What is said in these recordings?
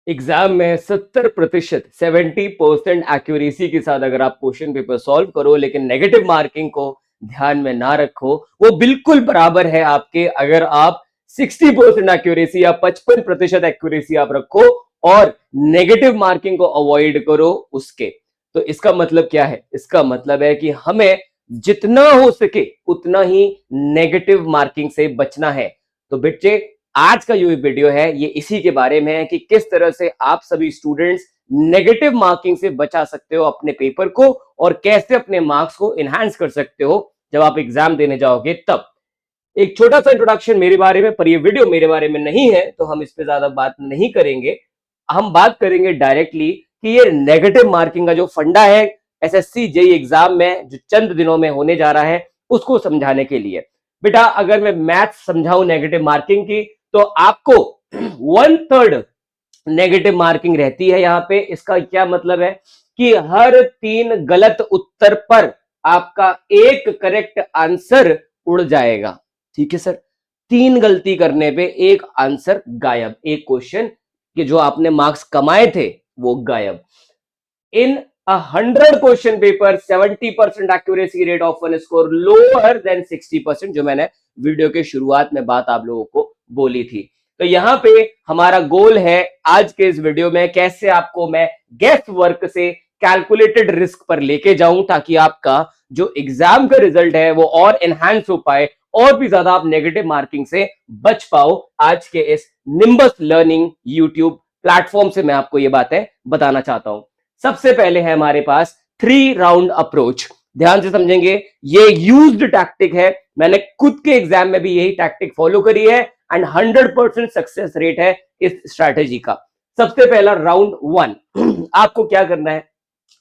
Exam में 70% 70% accuracy के साथ अगर आप क्वेश्चन पेपर सॉल्व करो लेकिन नेगेटिव मार्किंग को ध्यान में ना रखो, वो बिल्कुल बराबर है आपके अगर आप 60% एक्यूरेसी या 55% एक्यूरेसी आप रखो और नेगेटिव मार्किंग को अवॉइड करो उसके। तो इसका मतलब क्या है? इसका मतलब है कि हमें जितना हो सके उतना ही नेगेटिव मार्किंग से बचना है। तो बच्चे, आज का जो वीडियो है ये इसी के बारे में है कि किस तरह से आप सभी स्टूडेंट्स नेगेटिव मार्किंग से बचा सकते हो अपने पेपर को और कैसे अपने मार्क्स को एनहांस कर सकते हो जब आप एग्जाम देने जाओगे तब। एक छोटा सा इंट्रोडक्शन मेरे बारे में, पर ये वीडियो मेरे बारे में नहीं है तो हम इस पे ज्यादा बात नहीं करेंगे। हम बात करेंगे डायरेक्टली कि ये नेगेटिव मार्किंग का जो फंडा है एसएससी जेई एग्जाम में जो चंद दिनों में होने जा रहा है उसको समझाने के लिए। बेटा, अगर मैं मैथ समझाऊं नेगेटिव मार्किंग की तो आपको 1/3 नेगेटिव मार्किंग रहती है यहां पे। इसका क्या मतलब है कि हर 3 गलत उत्तर पर आपका एक करेक्ट आंसर उड़ जाएगा। ठीक है सर, 3 गलती करने पे एक आंसर गायब, एक क्वेश्चन के जो आपने मार्क्स कमाए थे वो गायब। इन 100 question paper 70% accuracy rate of one score lower than 60%, जो मैंने वीडियो के शुरुआत में बात आप लोगों को बोली थी। तो यहां पे हमारा गोल है आज के इस वीडियो में कैसे आपको मैं गेस वर्क से कैलकुलेटेड रिस्क पर लेके जाऊं ताकि आपका जो एग्जाम का रिजल्ट है वो और एनहांस हो पाए और भी ज्यादा आप नेगेटिव मार्किंग से बच पाओ। आज के इस निम्बस लर्निंग यूट्यूब प्लेटफॉर्म से मैं आपको ये बातें बताना चाहता हूं। सबसे पहले है हमारे पास 3 राउंड अप्रोच। ध्यान से समझेंगे, ये यूज्ड टैक्टिक है, मैंने खुद के एग्जाम में भी यही टैक्टिक फॉलो करी है एंड 100% सक्सेस रेट है इस स्ट्रैटेजी का। सबसे पहला राउंड 1 आपको क्या करना है?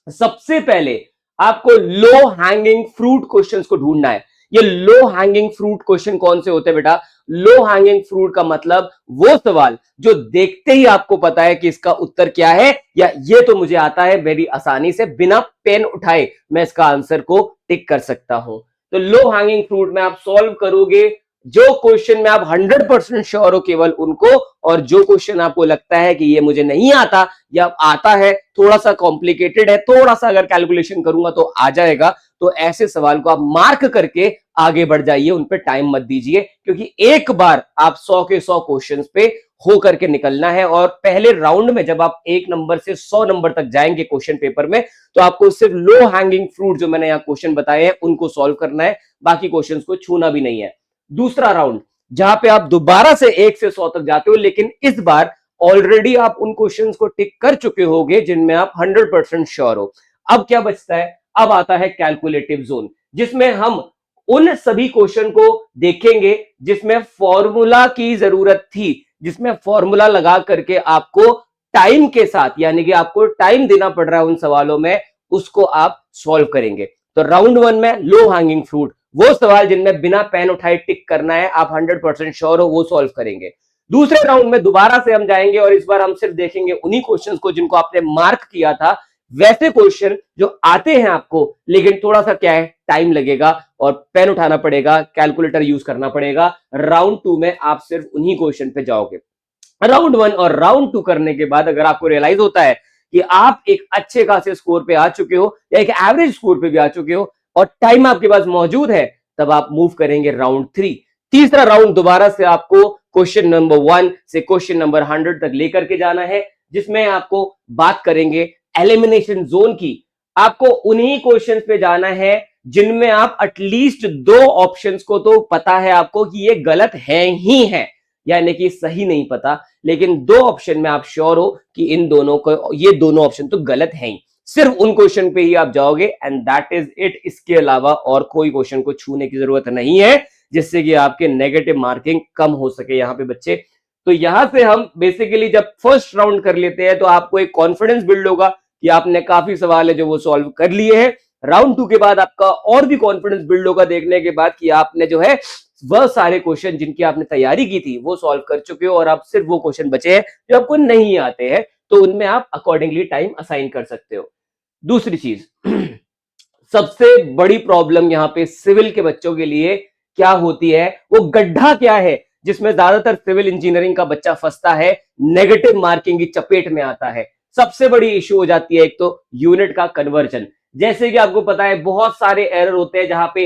सबसे पहले आपको लो हैंगिंग फ्रूट क्वेश्चंस को ढूंढना है। ये लो हैंगिंग फ्रूट क्वेश्चन कौन से होते हैं बेटा? लो हैंगिंग फ्रूट का मतलब वो सवाल जो देखते ही आपको पता है कि इसका उत्तर क्या है, या ये तो मुझे आता है, मेरी आसानी से बिना पेन उठाए मैं इसका आंसर को टिक कर सकता हूं। तो लो हैंगिंग फ्रूट में आप सॉल्व करोगे जो क्वेश्चन में आप 100% श्योर हो केवल उनको, और जो क्वेश्चन आपको लगता है कि ये मुझे नहीं आता या आता है थोड़ा सा कॉम्प्लिकेटेड है, थोड़ा सा अगर कैलकुलेशन करूंगा तो आ जाएगा, तो ऐसे सवाल को आप मार्क करके आगे बढ़ जाइए, उन पे टाइम मत दीजिए, क्योंकि एक बार आप 100 के 100 क्वेश्चंस पे हो करके निकलना है। और पहले राउंड में जब आप 1 नंबर से 100 नंबर तक जाएंगे क्वेश्चन पेपर में, तो आपको सिर्फ लो हैंगिंग फ्रूट जो मैंने यहाँ क्वेश्चन बताए हैं उनको सॉल्व करना है, बाकी क्वेश्चंस को छूना भी नहीं है। दूसरा राउंड जहां पे आप दोबारा से 1 से 100 तक जाते हो, लेकिन इस बार ऑलरेडी आप उन क्वेश्चंस को टिक कर चुके होगे जिनमें आप 100% श्योर हो। अब क्या बचता है? अब आता है कैलकुलेटिव जोन, जिसमें हम उन सभी क्वेश्चन को देखेंगे जिसमें फॉर्मूला की जरूरत थी, जिसमें फॉर्मूला लगा करके आपको टाइम के साथ, यानी कि आपको टाइम देना पड़ रहा है उन सवालों में, उसको आप सॉल्व करेंगे। तो राउंड 1 में लो हैंगिंग फ्रूट, वो सवाल जिनमें बिना पेन उठाए टिक करना है, आप 100% श्योर हो, वो सॉल्व करेंगे। दूसरे राउंड में दोबारा से हम जाएंगे और इस बार हम सिर्फ देखेंगे उन्हीं क्वेश्चंस को जिनको आपने मार्क किया था, वैसे क्वेश्चन जो आते हैं आपको, लेकिन थोड़ा सा क्या है, टाइम लगेगा और पेन उठाना पड़ेगा, कैलकुलेटर यूज करना पड़ेगा। राउंड 2 में आप सिर्फ उन्हीं क्वेश्चन पे जाओगे। राउंड 1 और राउंड 2 करने के बाद अगर आपको रियलाइज होता है कि आप एक अच्छे खासे स्कोर पे आ चुके हो या एक एवरेज स्कोर पे भी आ चुके हो और टाइम आपके पास मौजूद है, तब आप मूव करेंगे राउंड 3। तीसरा राउंड दोबारा से आपको क्वेश्चन नंबर 1 से क्वेश्चन नंबर 100 तक लेकर के जाना है, जिसमें आपको बात करेंगे एलिमिनेशन जोन की। आपको उन्हीं क्वेश्चंस पे जाना है जिनमें आप एटलीस्ट 2 ऑप्शंस को तो पता है आपको कि ये गलत है ही है, यानी कि सही नहीं पता, लेकिन 2 ऑप्शन में आप श्योर हो कि इन दोनों को, ये दोनों ऑप्शन तो गलत हैं ही। सिर्फ उन क्वेश्चन पे ही आप जाओगे एंड दैट इज इट। इसके अलावा और कोई क्वेश्चन को छूने की जरूरत नहीं है, जिससे कि आपके नेगेटिव मार्किंग कम हो सके यहां पे बच्चे। तो यहां से हम बेसिकली जब फर्स्ट राउंड कर लेते हैं तो आपको एक कॉन्फिडेंस बिल्ड होगा कि आपने काफी सवाल है जो वो सॉल्व कर लिए हैं। राउंड 2 के बाद आपका और भी कॉन्फिडेंस बिल्ड होगा देखने के बाद कि आपने जो है वह सारे क्वेश्चन जिनकी आपने तैयारी की थी वो सॉल्व कर चुके हो और आप सिर्फ वो क्वेश्चन बचे हैं जो आपको नहीं आते हैं, तो उनमें आप अकॉर्डिंगली टाइम असाइन कर सकते हो। दूसरी चीज सबसे बड़ी प्रॉब्लम यहां पे सिविल के बच्चों के लिए क्या होती है, वो गड्ढा क्या है जिसमें ज्यादातर सिविल इंजीनियरिंग का बच्चा फंसता है, नेगेटिव मार्किंग की चपेट में आता है। सबसे बड़ी इश्यू हो जाती है एक तो यूनिट का कन्वर्जन। जैसे कि आपको पता है बहुत सारे एरर होते हैं जहां पे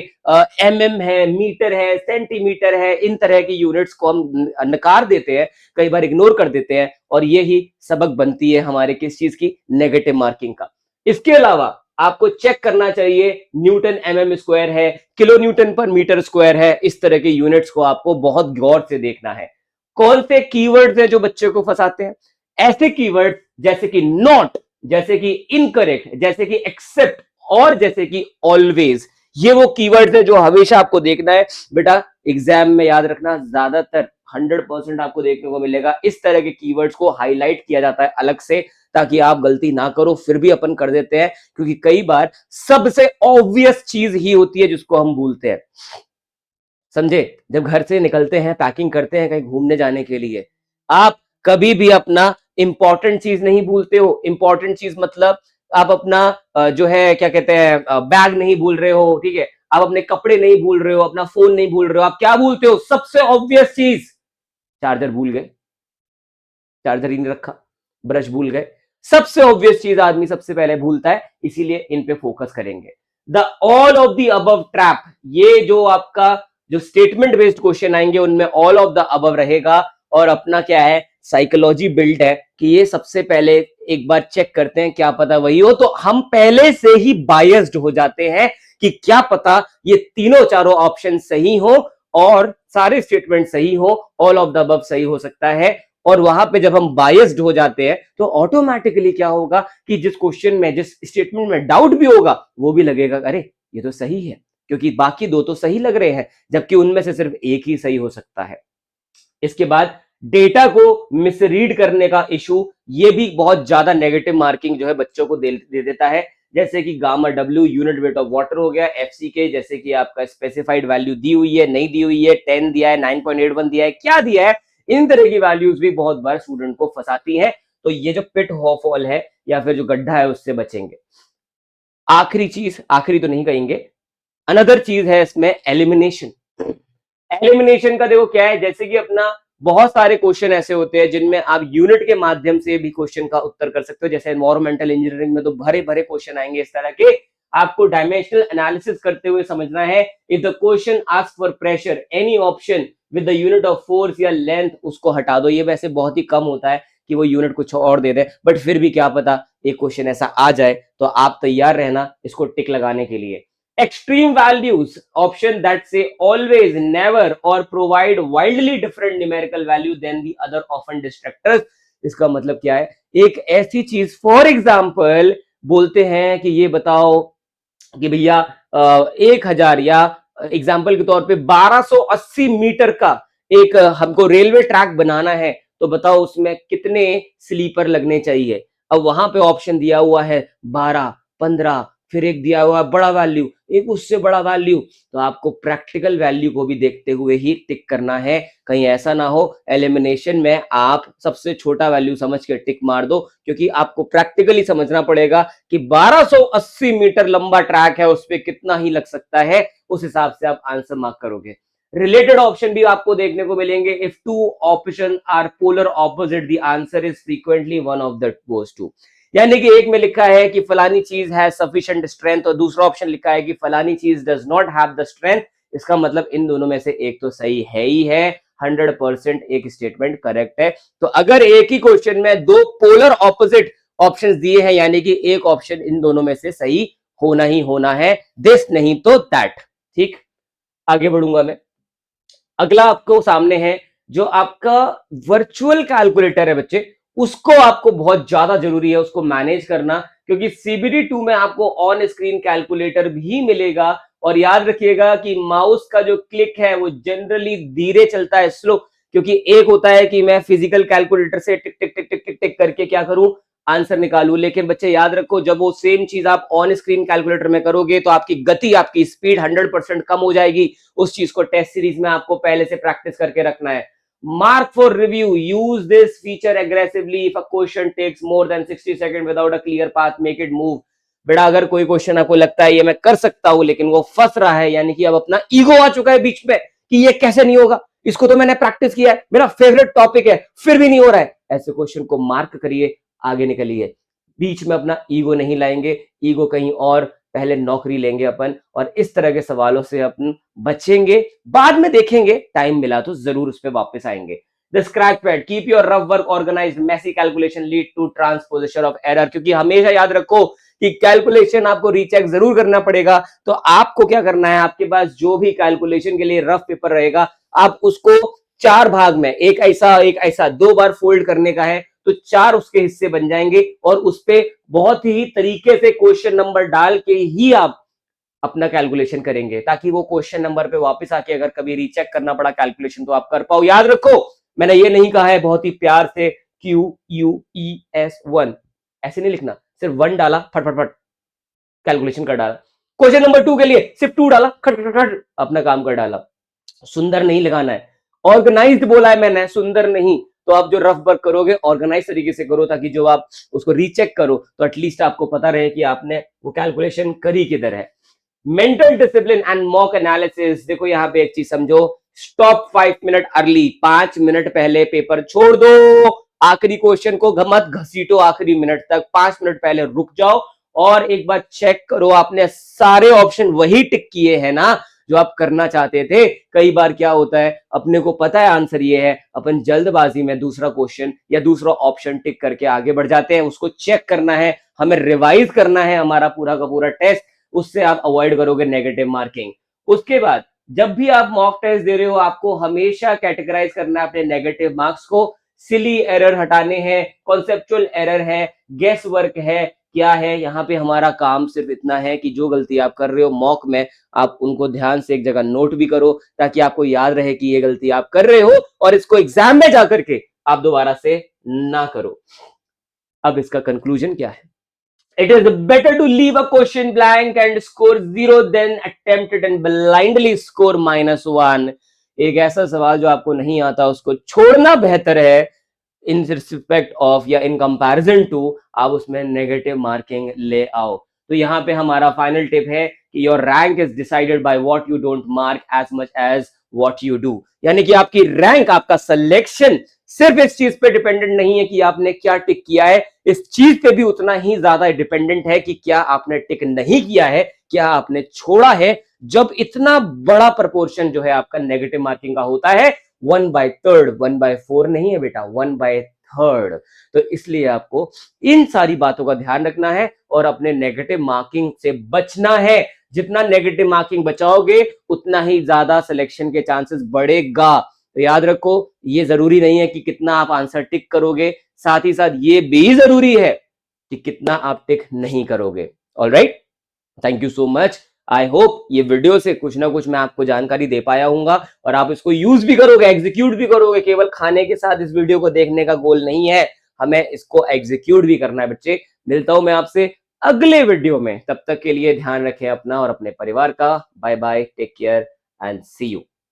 एमएम है, मीटर है, सेंटीमीटर है, इन तरह की यूनिट्स को हम नकार देते हैं, कई बार इग्नोर कर देते हैं, और यही सबक बनती है हमारे किस चीज की, नेगेटिव मार्किंग का। इसके अलावा आपको चेक करना चाहिए न्यूटन एमएम स्क्वायर है, किलो न्यूटन पर मीटर स्क्वायर है, इस तरह के यूनिट्स को आपको बहुत गौर से देखना है। कौन से कीवर्ड्स हैं जो बच्चे को फंसाते हैं? ऐसे कीवर्ड जैसे कि नॉट, जैसे कि इनकरेक्ट, जैसे कि एक्सेप्ट और जैसे कि ऑलवेज, ये वो कीवर्ड्स हैं जो हमेशा आपको देखना है। बेटा एग्जाम में याद रखना, ज्यादातर 100% आपको देखने को मिलेगा इस तरह के कीवर्ड्स को हाईलाइट किया जाता है अलग से, ताकि आप गलती ना करो। फिर भी अपन कर देते हैं क्योंकि कई बार सबसे ऑब्वियस चीज ही होती है जिसको हम भूलते हैं। समझे? जब घर से निकलते हैं, पैकिंग करते हैं कहीं घूमने जाने के लिए, आप कभी भी अपना इंपॉर्टेंट चीज नहीं भूलते हो। इंपॉर्टेंट चीज मतलब आप अपना जो है क्या कहते हैं, बैग नहीं भूल रहे हो, ठीक है, आप अपने कपड़े नहीं भूल रहे हो, अपना फोन नहीं भूल रहे हो, आप क्या भूलते हो? सबसे ऑब्वियस चीज, चार्जर भूल गए, चार्जर ही नहीं रखा, ब्रश भूल गए। सबसे ऑब्वियस चीज आदमी सबसे पहले भूलता है, इसीलिए इन पे फोकस करेंगे। The all of the above trap, ये जो आपका जो स्टेटमेंट बेस्ड क्वेश्चन आएंगे उनमें ऑल ऑफ द अबव रहेगा। और अपना क्या है, साइकोलॉजी बिल्ड है कि ये सबसे पहले एक बार चेक करते हैं, क्या पता वही हो। तो हम पहले से ही बायस्ड हो जाते हैं कि क्या पता ये तीनों चारों ऑप्शन सही हो और सारे स्टेटमेंट सही हो, ऑल ऑफ द अबव सही हो सकता है। और वहां पे जब हम बायस्ड हो जाते हैं तो ऑटोमेटिकली क्या होगा कि जिस क्वेश्चन में, जिस स्टेटमेंट में डाउट भी होगा, वो भी लगेगा अरे ये तो सही है, क्योंकि बाकी दो तो सही लग रहे हैं, जबकि उनमें से सिर्फ एक ही सही हो सकता है। इसके बाद डेटा को मिसरीड करने का इशू, ये भी बहुत ज्यादा नेगेटिव मार्किंग जो है बच्चों को दे देता है। जैसे कि gamma W unit weight of water हो गया, एफसी के जैसे कि आपका स्पेसिफाइड वैल्यू दी हुई है, नहीं दी हुई है, 10 दिया है, 9.81 दिया है, क्या दिया है, इन तरह की वैल्यूज भी बहुत बार स्टूडेंट को फंसाती है। तो ये जो पिट हॉल है या फिर जो गड्ढा है उससे बचेंगे। आखिरी चीज, आखिरी तो नहीं कहेंगे, अनदर चीज है इसमें एलिमिनेशन। एलिमिनेशन का देखो क्या है, जैसे कि अपना बहुत सारे क्वेश्चन ऐसे होते हैं जिनमें आप यूनिट के माध्यम से भी क्वेश्चन का उत्तर कर सकते हो। जैसे एनवायरमेंटल इंजीनियरिंग में तो भरे भरे क्वेश्चन आएंगे इस तरह के, आपको डायमेंशनल एनालिसिस करते हुए समझना है। If the question ask for pressure any option with the unit of force या लेंथ, उसको हटा दो। ये वैसे बहुत ही कम होता है कि वो यूनिट कुछ और दे दे, बट फिर भी क्या पता एक क्वेश्चन ऐसा आ जाए, तो आप तैयार रहना इसको टिक लगाने के लिए। Extreme values, option that say always, never or provide wildly different numerical value than the other often distractors। इसका मतलब क्या है, एक ऐसी चीज फॉर एग्जाम्पल बोलते हैं कि ये बताओ कि भैया 1000 या एग्जाम्पल के तौर पे 1280 मीटर का एक हमको रेलवे ट्रैक बनाना है, तो बताओ उसमें कितने स्लीपर लगने चाहिए। अब वहां पे ऑप्शन दिया हुआ है 12, 15, फिर एक दिया हुआ बड़ा वैल्यू, एक उससे बड़ा वैल्यू। तो आपको प्रैक्टिकल वैल्यू को भी देखते हुए ही टिक करना है, कहीं ऐसा ना हो एलिमिनेशन में आप सबसे छोटा वैल्यू समझ के टिक मार दो, क्योंकि आपको प्रैक्टिकली समझना पड़ेगा कि 1280 मीटर लंबा ट्रैक है, उस पर कितना ही लग सकता है, उस हिसाब से आप आंसर मार्क करोगे। रिलेटेड ऑप्शन भी आपको देखने को मिलेंगे। If two option are polar opposite, the answer is frequently one of the those two. यानी कि एक में लिखा है कि फलानी चीज है सफिशिएंट स्ट्रेंथ, और दूसरा ऑप्शन लिखा है कि फलानी चीज does not have the strength. इसका मतलब इन दोनों में से एक तो सही है ही है, 100% एक स्टेटमेंट करेक्ट है। तो अगर एक ही क्वेश्चन में दो पोलर ऑपोजिट ऑप्शंस दिए हैं, यानी कि एक ऑप्शन इन दोनों में से सही होना ही होना है, दिस नहीं तो दैट। ठीक, आगे बढ़ूंगा मैं। अगला आपको सामने है जो आपका वर्चुअल कैलकुलेटर है बच्चे, उसको आपको बहुत ज्यादा जरूरी है उसको मैनेज करना, क्योंकि सीबीडी 2 में आपको ऑन स्क्रीन कैलकुलेटर भी मिलेगा। और याद रखिएगा कि माउस का जो क्लिक है वो जनरली धीरे चलता है, स्लो, क्योंकि एक होता है कि मैं फिजिकल कैलकुलेटर से टिक टिक टिक टिक टिक टिक करके क्या करूं, आंसर निकालू। लेकिन बच्चे याद रखो, जब वो सेम चीज आप ऑन स्क्रीन कैलकुलेटर में करोगे तो आपकी गति, आपकी स्पीड 100% कम हो जाएगी। उस चीज को टेस्ट सीरीज में आपको पहले से प्रैक्टिस करके रखना है। Mark for review, use this feature aggressively if a question takes more than 60 second without a clear path, make it move. बेटा अगर कोई क्वेश्चन आपको लगता है ये मैं कर सकता हूं लेकिन वो फंस रहा है, यानी कि अब अपना ईगो आ चुका है बीच में कि ये कैसे नहीं होगा, इसको तो मैंने प्रैक्टिस किया है, मेरा फेवरेट टॉपिक है, फिर भी नहीं हो रहा है। ऐसे क्वेश्चन को मार्क करिए, आगे निकलिए। बीच में अपना ईगो नहीं लाएंगे, ईगो कहीं और, पहले नौकरी लेंगे अपन, और इस तरह के सवालों से अपन बचेंगे। बाद में देखेंगे, टाइम मिला तो जरूर उस पर वापस आएंगे। The scratch pad, keep your rough work organised, messy calculation lead to transposition of error. क्योंकि हमेशा याद रखो कि कैलकुलेशन आपको रीचेक जरूर करना पड़ेगा। तो आपको क्या करना है, आपके पास जो भी कैलकुलेशन के लिए रफ पेपर रहेगा, आप उसको 4 भाग में, एक ऐसा 2 बार फोल्ड करने का है, तो 4 उसके हिस्से बन जाएंगे, और उस पे बहुत ही तरीके से क्वेश्चन नंबर डाल के ही आप अपना कैलकुलेशन करेंगे, ताकि वो क्वेश्चन नंबर पे वापस आके अगर कभी रीचेक करना पड़ा कैलकुलेशन तो आप कर पाओ। याद रखो, मैंने ये नहीं कहा है बहुत ही प्यार से QUES1, ऐसे नहीं लिखना, सिर्फ 1 डाला, फट फट फट कैलकुलेशन कर डाला। क्वेश्चन नंबर 2 के लिए सिर्फ 2 डाला, खट खट खट अपना काम कर डाला। सुंदर नहीं लगाना है, ऑर्गेनाइज्ड बोला है मैंने, सुंदर नहीं। तो आप जो रफ वर्क करोगे ऑर्गेनाइज तरीके से करो, ताकि जो आप उसको रीचेक करो तो एटलीस्ट आपको पता रहे कि आपने वो कैलकुलेशन करी किधर है। Mental discipline and mock analysis, देखो यहां पे एक चीज समझो, स्टॉप 5 मिनट अर्ली, 5 मिनट पहले पेपर छोड़ दो। आखिरी क्वेश्चन को मत घसीटो आखिरी मिनट तक, 5 मिनट पहले रुक जाओ और एक बार चेक करो आपने सारे ऑप्शन वही टिक किए हैं ना जो आप करना चाहते थे। कई बार क्या होता है, अपने को पता है आंसर ये है, अपन जल्दबाजी में दूसरा क्वेश्चन या दूसरा ऑप्शन टिक करके आगे बढ़ जाते हैं। उसको चेक करना है, हमें रिवाइज करना है हमारा पूरा का पूरा टेस्ट, उससे आप अवॉइड करोगे नेगेटिव मार्किंग। उसके बाद जब भी आप मॉक टेस्ट दे रहे हो, आपको हमेशा कैटेगराइज करना है अपने नेगेटिव मार्क्स को। सिली एरर हटाने हैं, कॉन्सेप्चुअल एरर है, गेस वर्क है, क्या है। यहाँ पे हमारा काम सिर्फ इतना है कि जो गलती आप कर रहे हो मॉक में, आप उनको ध्यान से एक जगह नोट भी करो, ताकि आपको याद रहे कि ये गलती आप कर रहे हो और इसको एग्जाम में जाकर के आप दोबारा से ना करो। अब इसका कंक्लूजन क्या है? It is better to leave a question blank and score 0 than attempt it and blindly score -1। एक ऐसा सवाल जो आपको नहीं आता उसको छोड़ना बेहतर है इन रिस्पेक्ट ऑफ या इन कंपैरिजन टू आप उसमें नेगेटिव मार्किंग ले आओ। तो यहाँ पे हमारा फाइनल टिप है कि your rank is decided by what you don't mark as much as what you do. यानी कि आपकी रैंक, आपका सिलेक्शन सिर्फ इस चीज पे डिपेंडेंट नहीं है कि आपने क्या टिक किया है, इस चीज पे भी उतना ही ज्यादा डिपेंडेंट है कि क्या आपने टिक नहीं किया है, क्या आपने छोड़ा है। जब इतना बड़ा प्रपोर्शन जो है आपका नेगेटिव मार्किंग का होता है, 1/3, 1/4 नहीं है बेटा, 1/3। तो इसलिए आपको इन सारी बातों का ध्यान रखना है और अपने नेगेटिव मार्किंग से बचना है। जितना नेगेटिव मार्किंग बचाओगे उतना ही ज्यादा सिलेक्शन के चांसेस बढ़ेगा। तो याद रखो, ये जरूरी नहीं है कि कितना आप आंसर टिक करोगे, साथ ही साथ ये भी जरूरी है कि कितना आप टिक नहीं करोगे। Alright, thank you so much. I hope ये वीडियो से कुछ ना कुछ मैं आपको जानकारी दे पाया हूंगा और आप इसको यूज भी करोगे, एग्जीक्यूट भी करोगे। केवल खाने के साथ इस वीडियो को देखने का गोल नहीं है, हमें इसको एग्जीक्यूट भी करना है बच्चे। मिलता हूं मैं आपसे अगले वीडियो में, तब तक के लिए ध्यान रखें अपना और अपने परिवार का। Bye bye, take care and see you.